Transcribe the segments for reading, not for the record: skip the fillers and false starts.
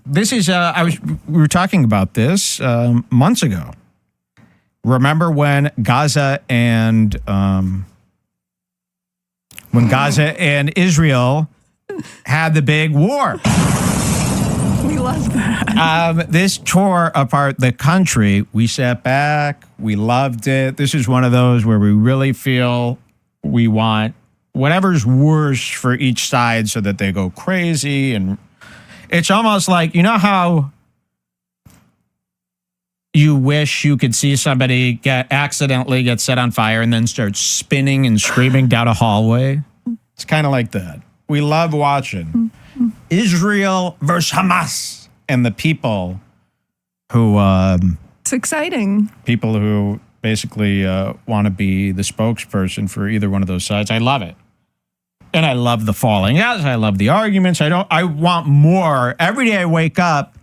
this is we were talking about this months ago. Remember when Gaza and Israel had the big war? We love that. This tore apart the country. We sat back. We loved it. This is one of those where we really feel we want whatever's worse for each side so that they go crazy. And it's almost like, you know how you wish you could see somebody accidentally get set on fire and then start spinning and screaming down a hallway? It's kind of like that. We love watching Israel versus Hamas and the people who... it's exciting. People who basically want to be the spokesperson for either one of those sides. I love it. And I love the falling outs. I love the arguments. I want more. Every day I wake up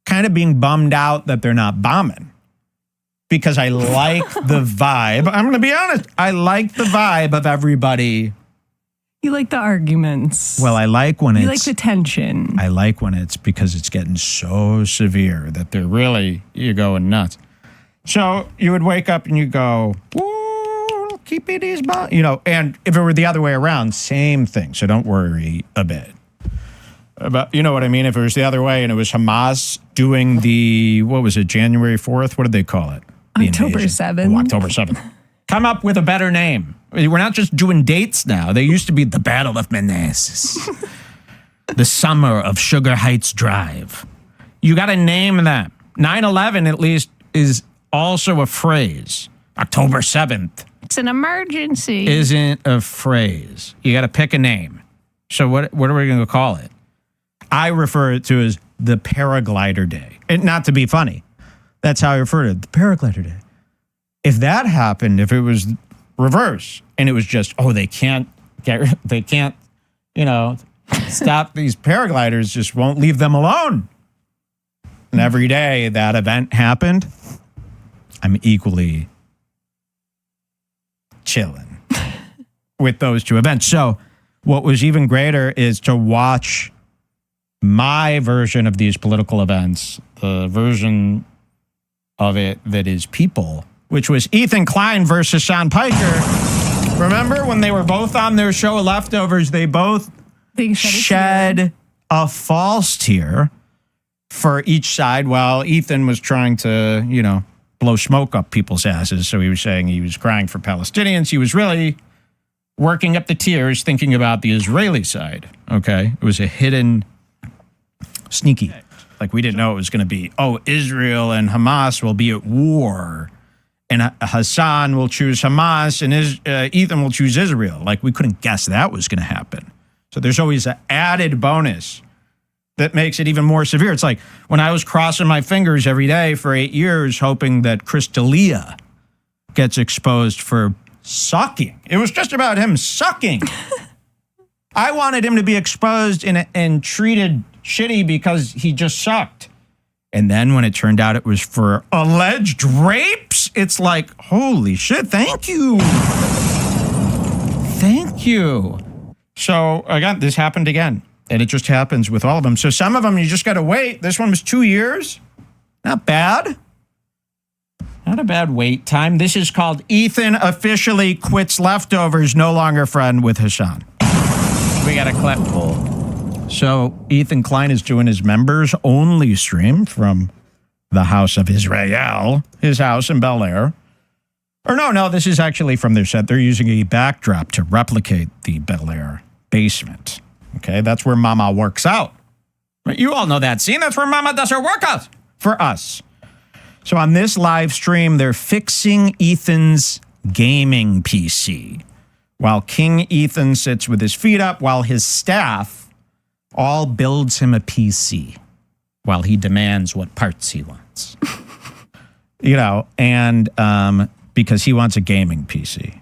kind of being bummed out that they're not bombing. Because I like the vibe. I'm going to be honest. I like the vibe of everybody. You like the arguments. Well, I like when You like the tension. I like when it's because it's getting so severe that you're going nuts. So you would wake up and you go, "Ooh, keep it easy," and if it were the other way around, same thing. So don't worry a bit. But you know what I mean? If it was the other way and it was Hamas doing January 4th? What did they call it? October 7th. Oh, October 7th. Come up with a better name. We're not just doing dates now. They used to be the Battle of Manassas. The Summer of Sugar Heights Drive. You got to name them. 9/11 at least is also a phrase. October 7th. It's an emergency. Isn't a phrase. You got to pick a name. So what are we going to call it? I refer it to as the Paraglider Day. And not to be funny. That's how I refer to it. The Paraglider Day. If that happened, if it was reverse and it was just, they can't, stop these paragliders, just won't leave them alone. And every day that event happened, I'm equally chilling with those two events. So what was even greater is to watch my version of these political events, the version of it that is people, which was Ethan Klein versus Sean Piker. Remember when they were both on their show Leftovers, they both shed a false tear for each side while Ethan was trying to, blow smoke up people's asses. So he was saying he was crying for Palestinians. He was really working up the tears thinking about the Israeli side, okay? It was a hidden, sneaky. Like we didn't know it was going to be, Israel and Hamas will be at war. And Hasan will choose Hamas and Ethan will choose Israel. Like we couldn't guess that was going to happen. So there's always an added bonus that makes it even more severe. It's like when I was crossing my fingers every day for 8 years, hoping that Chris D'Elia gets exposed for sucking. It was just about him sucking. I wanted him to be exposed and treated shitty because he just sucked. And then when it turned out it was for alleged rapes, it's like, holy shit, thank you. Thank you. So again, this happened again. And it just happens with all of them. So some of them, you just got to wait. This one was 2 years. Not bad. Not a bad wait time. This is called Ethan officially quits Leftovers, no longer friend with Hasan. We got a clip. So Ethan Klein is doing his members only stream from the House of Israel, his house in Bel Air. Or no, this is actually from their set. They're using a backdrop to replicate the Bel Air basement. Okay, that's where Mama works out. Right? You all know that scene. That's where Mama does her workout for us. So on this live stream, they're fixing Ethan's gaming PC while King Ethan sits with his feet up while his staff all builds him a PC while he demands what parts he wants. And because he wants a gaming PC.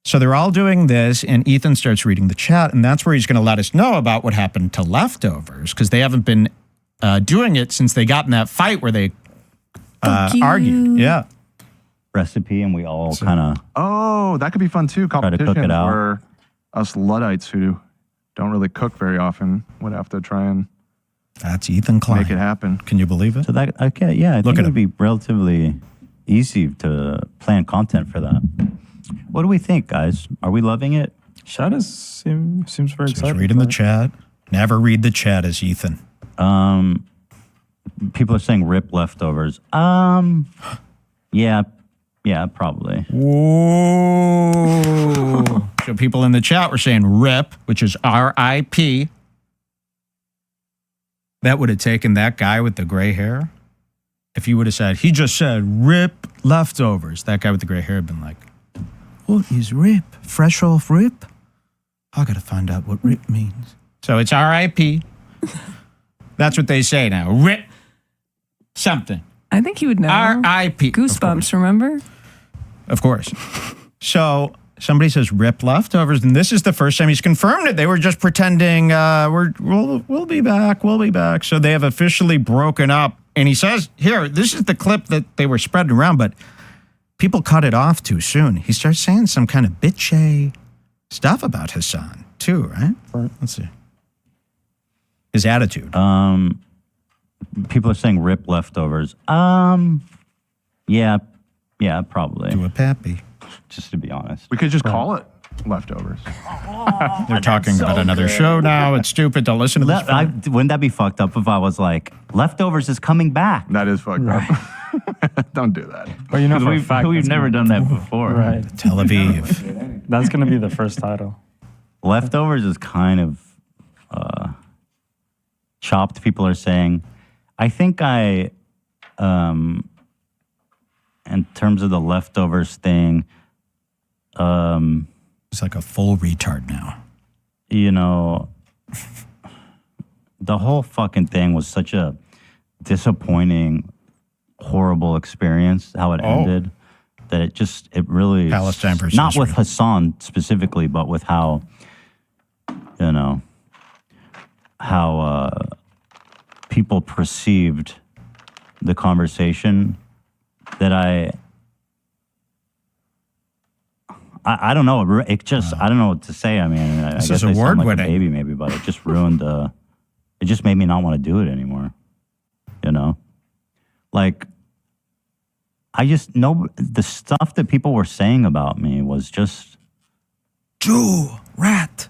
So they're all doing this, and Ethan starts reading the chat, and that's where he's going to let us know about what happened to Leftovers, because they haven't been doing it since they got in that fight where they argued. Yeah. Recipe, and we all kind of... Oh, that could be fun, too. Try to cook it out. Where us Luddites who don't really cook very often would have to try and That's Ethan Klein. Make it happen. Can you believe it? So that, okay, yeah, I Look think at it would be relatively easy to plan content for that. What do we think, guys? Are we loving it? Shad seems very Just excited. reading the chat. Never read the chat as Ethan. People are saying rip leftovers. Yeah, probably. Whoa. So people in the chat were saying rip, which is R-I-P. That would have taken that guy with the gray hair. If you would have said, he just said rip leftovers, that guy with the gray hair had been like, what is rip? Fresh off rip? I got to find out what rip means. So it's R-I-P. That's what they say now. Rip something. I think he would know. R.I.P. Goosebumps, remember? Of course. So somebody says rip leftovers, and this is the first time he's confirmed it. They were just pretending we'll be back. We'll be back. So they have officially broken up. And he says, here, this is the clip that they were spreading around, but people cut it off too soon. He starts saying some kind of bitchy stuff about Hasan too, right? Let's see. His attitude. People are saying rip leftovers. Yeah, probably. Do a pappy. Just to be honest. We could just call it leftovers. They're talking about another show now. It's stupid. Don't listen to this. Wouldn't that be fucked up if I was like, leftovers is coming back? That is fucked up. Don't do that. But you know, for a fact, we've never done that before. Right. Tel Aviv. That's going to be the first title. Leftovers is kind of chopped. People are saying, I think in terms of the leftovers thing, It's like a full retard now. You know, the whole fucking thing was such a disappointing, horrible experience, how it ended, that it really... Palestine versus not Israel. with Hasan specifically, but with how, people perceived the conversation, that I don't know. It just, I don't know what to say. I mean, I guess I sound like a baby maybe, but it just ruined it just made me not want to do it anymore. Like, I just know the stuff that people were saying about me was just... Jew, rat.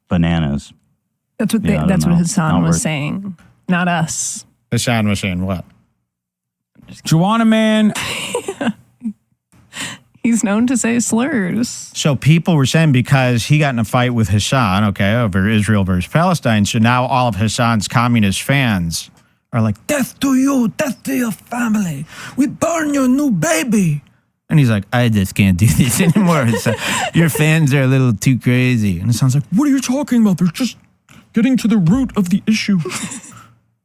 Bananas. That's what that's what Hasan was saying, not us. Hasan was saying what? Juana man. He's known to say slurs. So people were saying because he got in a fight with Hasan, over Israel versus Palestine, so now all of Hasan's communist fans are like, death to you, death to your family. We burn your new baby. And he's like, I just can't do this anymore. Your fans are a little too crazy. And it sounds like, what are you talking about? They're just getting to the root of the issue.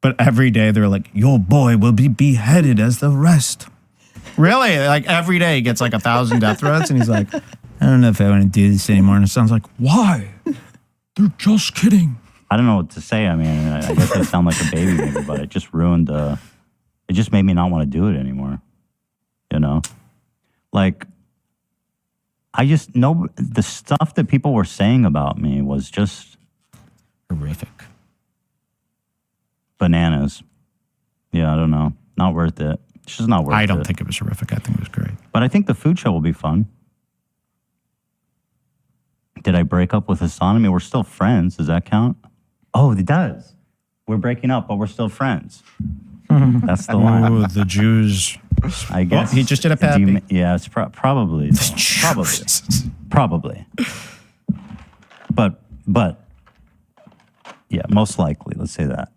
But every day they're like, your boy will be beheaded as the rest. Really? Like every day he gets like 1,000 death threats and he's like, I don't know if I want to do this anymore. And it sounds like, why? They're just kidding. I don't know what to say. I mean, I guess I sound like a baby maybe, but it just ruined, it just made me not want to do it anymore. Like, I just know the stuff that people were saying about me was just... horrific. Bananas. Yeah, I don't know. Not worth it. It's just not worth it. I don't think it was horrific. I think it was great. But I think the food show will be fun. Did I break up with Hasan? I mean, we're still friends. Does that count? Oh, it does. We're breaking up, but we're still friends. That's the line. Oh, the Jews. I guess. He just did a pappy. Yeah, it's probably. Probably. But, yeah, most likely. Let's say that.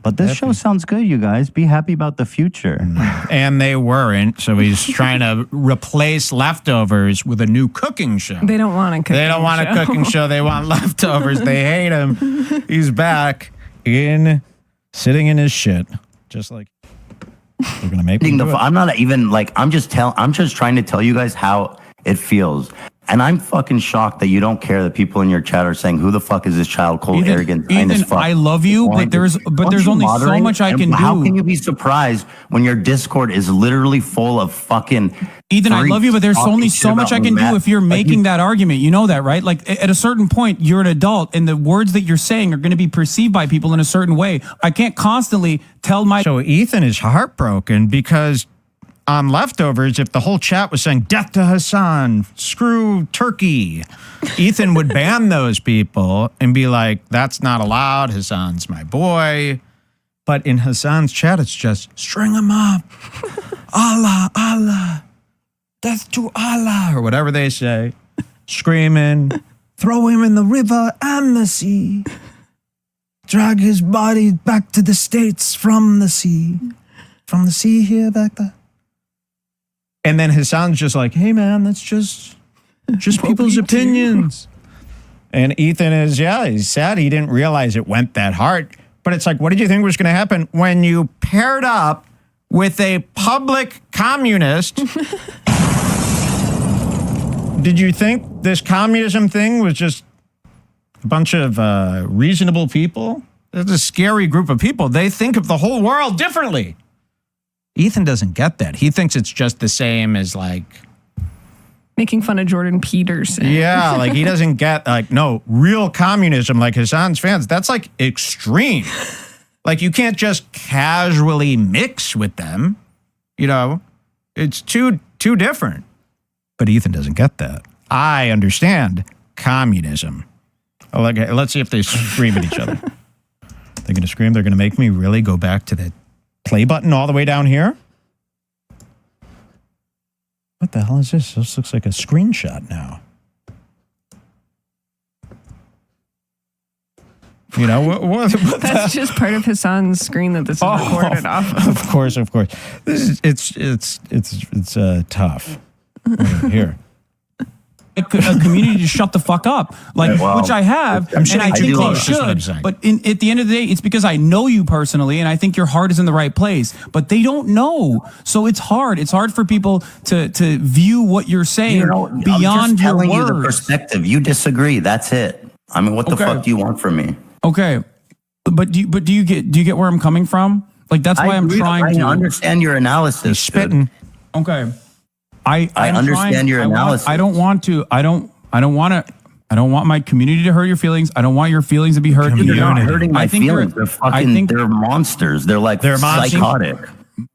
But this show sounds good, you guys. Be happy about the future. And they weren't, so he's trying to replace leftovers with a new cooking show. They don't want a cooking show. They don't want a cooking show. They want leftovers. They hate him. He's back sitting in his shit. Just like we're going to make him do it. I'm not even like, I'm just trying to tell you guys how it feels. And I'm fucking shocked that you don't care that people in your chat are saying, who the fuck is this child, cold, arrogant, kind as fuck. I love you, but there's only so much I can do. How can you be surprised when your Discord is literally full of fucking Ethan, I love you, but there's only so much I can do if you're making that argument. You know that, right? Like at a certain point, you're an adult and the words that you're saying are going to be perceived by people in a certain way. I can't constantly tell my... So Ethan is heartbroken because on Leftovers, if the whole chat was saying, death to Hasan, screw Turkey, Ethan would ban those people and be like, that's not allowed. Hasan's my boy. But in Hasan's chat, it's just, string him up. Allah, Allah. Death to Allah, or whatever they say, screaming, throw him in the river and the sea, drag his body back to the States from the sea here, back there. And then Hasan's just like, hey man, that's just people's opinions. And Ethan is, he's sad he didn't realize it went that hard. But it's like, what did you think was going to happen when you paired up with a public communist? Did you think this communism thing was just a bunch of reasonable people? It's a scary group of people. They think of the whole world differently. Ethan doesn't get that. He thinks it's just the same as like... making fun of Jordan Peterson. Yeah, like he doesn't get like, no, real communism like Hasan's fans, that's like extreme. Like you can't just casually mix with them. You know, it's too different. But Ethan doesn't get that. I understand communism. Oh, let's see if they scream at each other. They're going to scream. They're going to make me really go back to the play button all the way down here. What the hell is this? This looks like a screenshot now. You know, what that's just part of Hasan's screen that this is recorded off of. Of course. This is, it's tough. Here. A community to shut the fuck up, like which I have, and I think they should. But at the end of the day, it's because I know you personally, and I think your heart is in the right place. But they don't know, so it's hard. It's hard for people to view what you're saying beyond your words. I'm just telling you the perspective. You disagree. That's it. I mean, what the fuck do you want from me? Okay, but do you get where I'm coming from? Like that's why I'm trying to understand your analysis. He's spitting. Okay. I understand your analysis. I don't want my community to hurt your feelings. I don't want your feelings to be hurt. They're not hurting my feelings. They're monsters. They're psychotic.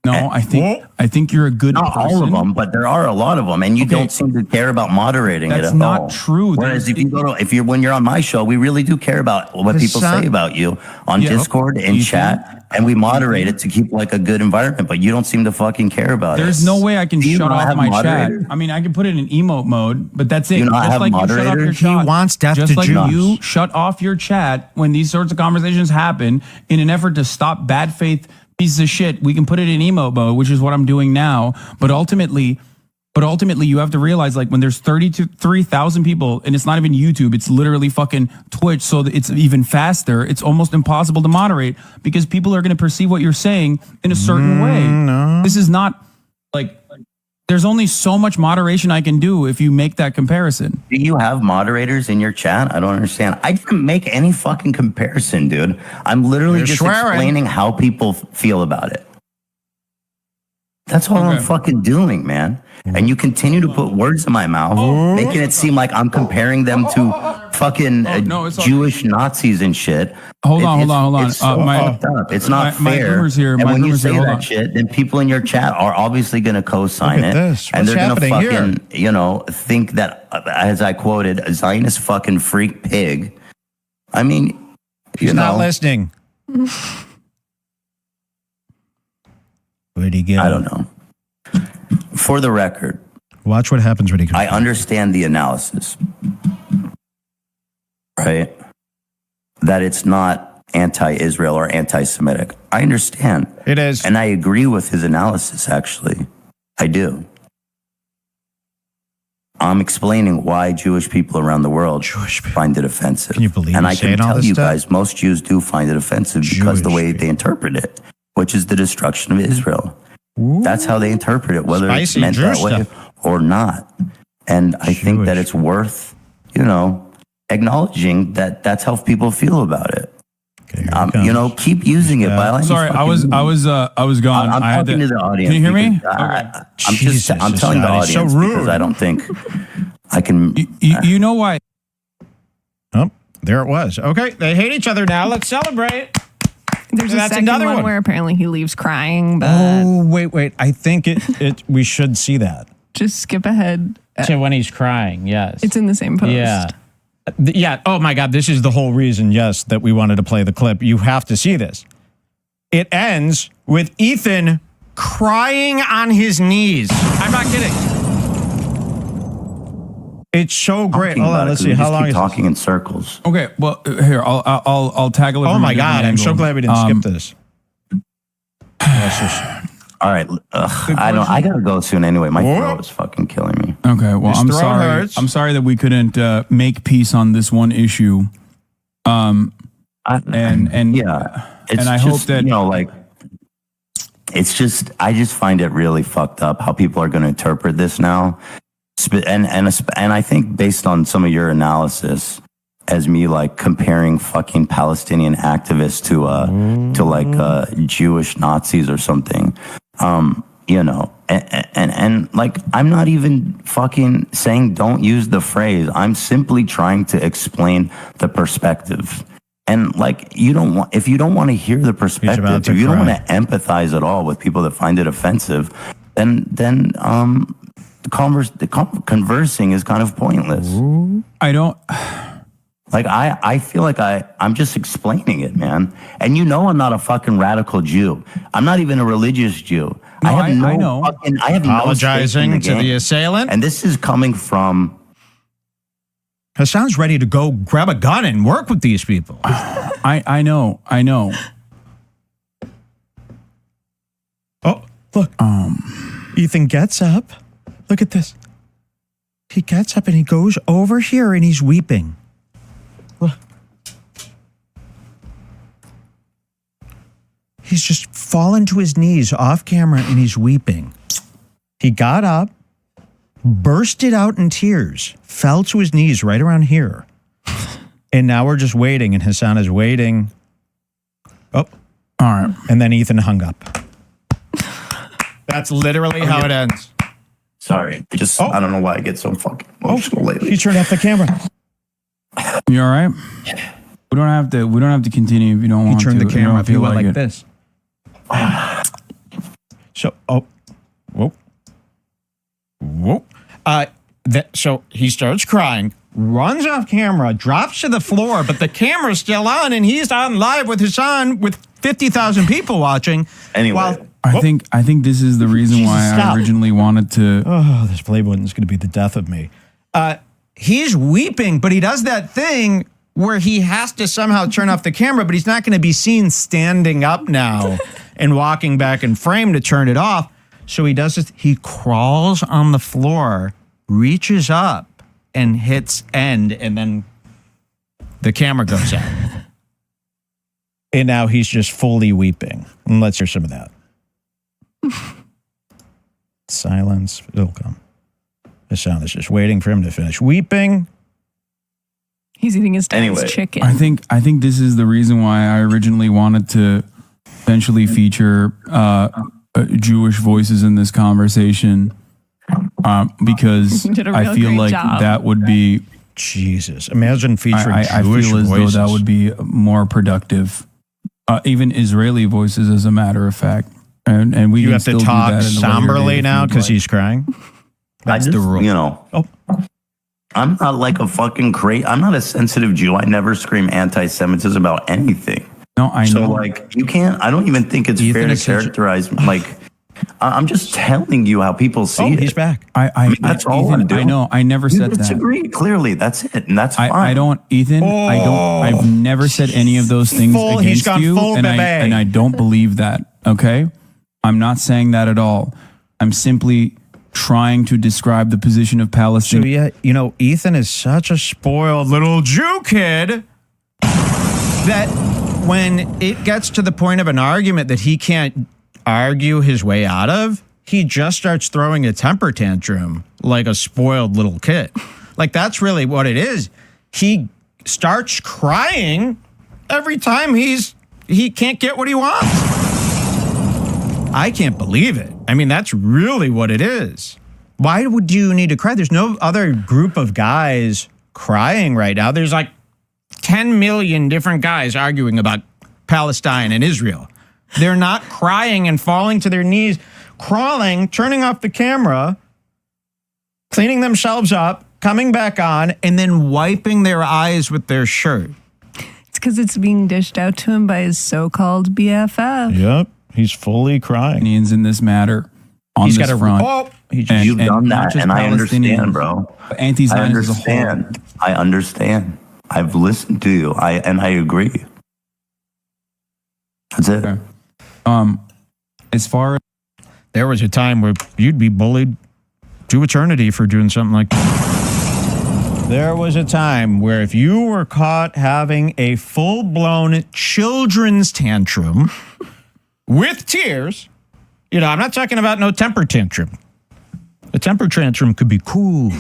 No, I think you're a good person. Not all of them, but there are a lot of them, and you don't seem to care about moderating it at all. That's not true. Whereas when you're on my show, we really do care about what people say about you on Discord and chat. And we moderate it to keep like a good environment, but you don't seem to fucking care about it. There's no way I can shut off my chat. I mean, I can put it in emote mode, but that's it. Do you not have moderators? He wants death to Jews. Just like you shut off your chat when these sorts of conversations happen in an effort to stop bad faith pieces of shit. We can put it in emote mode, which is what I'm doing now. But ultimately, you have to realize, like, when there's 33,000 people, and it's not even YouTube, it's literally fucking Twitch, so that it's even faster. It's almost impossible to moderate because people are going to perceive what you're saying in a certain way. No. This is not like there's only so much moderation I can do if you make that comparison. Do you have moderators in your chat? I don't understand. I didn't make any fucking comparison, dude. I'm literally explaining how people feel about it. That's all I'm fucking doing, man. And you continue to put words in my mouth, making it seem like I'm comparing them to fucking Jewish Nazis and shit. Hold on. It's so fucked up. It's not fair. And when you say that shit, then people in your chat are obviously going to co-sign it. And they're going to fucking, think that, as I quoted, a Zionist fucking freak pig. I mean, he's not listening. Where'd he go? I don't know. For the record, watch what happens when he comes. I understand the analysis, right? That it's not anti-Israel or anti-Semitic. I understand. It is. And I agree with his analysis, actually. I do. I'm explaining why Jewish people around the world find it offensive. Can you believe And I can tell you guys, stuff? most Jews do find it offensive because of the way they interpret it, which is the destruction of Israel. Ooh. That's how they interpret it, whether it's meant that way or not. And I think that it's worth, acknowledging that that's how people feel about it. Keep using it. Sorry, I was gone. I'm talking to the audience. Can you hear me? I'm telling the audience so rude. because I don't think I can. You know why? Oh, there it was. Okay, they hate each other now. Let's celebrate. There's a second one where apparently he leaves crying. But oh, wait. I think we should see that. Just skip ahead. So when he's crying, yes. It's in the same post. Yeah. Yeah. Oh my God. This is the whole reason, yes, that we wanted to play the clip. You have to see this. It ends with Ethan crying on his knees. I'm not kidding. It's so great. Hold on. Let's see. How long is talking in circles? Okay. Well, here, I'll tackle it. Oh my God. I'm so glad we didn't skip this. All right. I gotta go soon anyway. My throat is fucking killing me. Okay. Well, I'm sorry. Hurts. I'm sorry that we couldn't make peace on this one issue. And I hope that it's just I just find it really fucked up how people are going to interpret this now, and I think based on some of your analysis, as me like comparing fucking Palestinian activists to Jewish Nazis or something. And like, I'm not even fucking saying don't use the phrase. I'm simply trying to explain the perspective. And like, if you don't want to hear the perspective, if you don't want to empathize at all with people that find it offensive, then conversing is kind of pointless. I don't. Like, I feel like I'm just explaining it, man. And I'm not a fucking radical Jew. I'm not even a religious Jew. No, I know. I have apologizing to the assailant. And this is coming from... Hasan's ready to go grab a gun and work with these people. I know. Oh, look. Ethan gets up. Look at this. He gets up and he goes over here and he's weeping. Look. He's just fallen to his knees off camera and he's weeping. He got up, bursted out in tears, fell to his knees right around here. And now we're just waiting, and Hasan is waiting. Oh. All right. And then Ethan hung up. That's literally how it ends. Sorry. I don't know why I get so fucking emotional lately. He turned off the camera. You all right? We don't have to continue if you don't want to. He turned the camera off. He went like this. So, whoa. So he starts crying, runs off camera, drops to the floor, but the camera's still on, and he's on live with Hasan with 50,000 people watching. Anyway, I think this is the reason why I originally wanted to. Oh, this play button's going to be the death of me. He's weeping, but he does that thing where he has to somehow turn off the camera, but he's not going to be seen standing up now and walking back in frame to turn it off. So he does this. He crawls on the floor, reaches up, and hits end, and then the camera goes out. And now he's just fully weeping. And let's hear some of that. Silence. It'll come. Hasan is just waiting for him to finish weeping. He's eating his dad's chicken. I think this is the reason why I originally wanted to eventually feature Jewish voices in this conversation, because I feel like that would be Jesus. Imagine featuring I Jewish feel as voices. though that would be more productive. Even Israeli voices, as a matter of fact, and we you can have to still talk do that somberly now because he's crying. That's the rule. I'm not like a fucking I'm not a sensitive Jew. I never scream anti-Semitism about anything. No, I know. So like, you can't. I don't even think it's fair to characterize. Like, I'm just telling you how people see it. He's back. I mean, that's all I'm doing. I know. I never said that. Disagree. Clearly, that's it, and that's fine. I don't, Ethan. I don't. I've never said any of those things against you, and I don't believe that. Okay, I'm not saying that at all. I'm simply trying to describe the position of Palestine. So yeah, Ethan is such a spoiled little Jew kid that when it gets to the point of an argument that he can't argue his way out of, he just starts throwing a temper tantrum like a spoiled little kid. Like, that's really what it is. He starts crying, every time he can't get what he wants. I can't believe it. I mean, that's really what it is. Why would you need to cry? There's no other group of guys crying right now. There's like 10 million different guys arguing about Palestine and Israel. They're not crying and falling to their knees, crawling, turning off the camera, cleaning themselves up, coming back on, and then wiping their eyes with their shirt. It's because it's being dished out to him by his so-called BFF. Yep, he's fully crying. Opinions in this matter on He's this got front. You've done that, and I understand, bro. Anti-Zionism as a whole. I understand. I've listened to you. I agree. That's it. Okay. As far as there was a time where you'd be bullied to eternity for doing something like that. There was a time where if you were caught having a full-blown children's tantrum with tears, I'm not talking about no temper tantrum. A temper tantrum could be cool,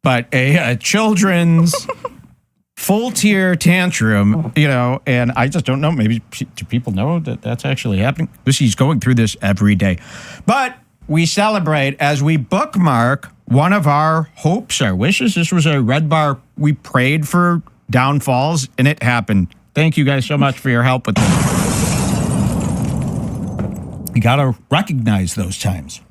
but a children's full tear tantrum, and I just don't know. Maybe do people know that that's actually happening? He's going through this every day. But we celebrate as we bookmark one of our hopes, our wishes. This was a Red Bar. We prayed for downfalls, and it happened. Thank you guys so much for your help with that. You got to recognize those times.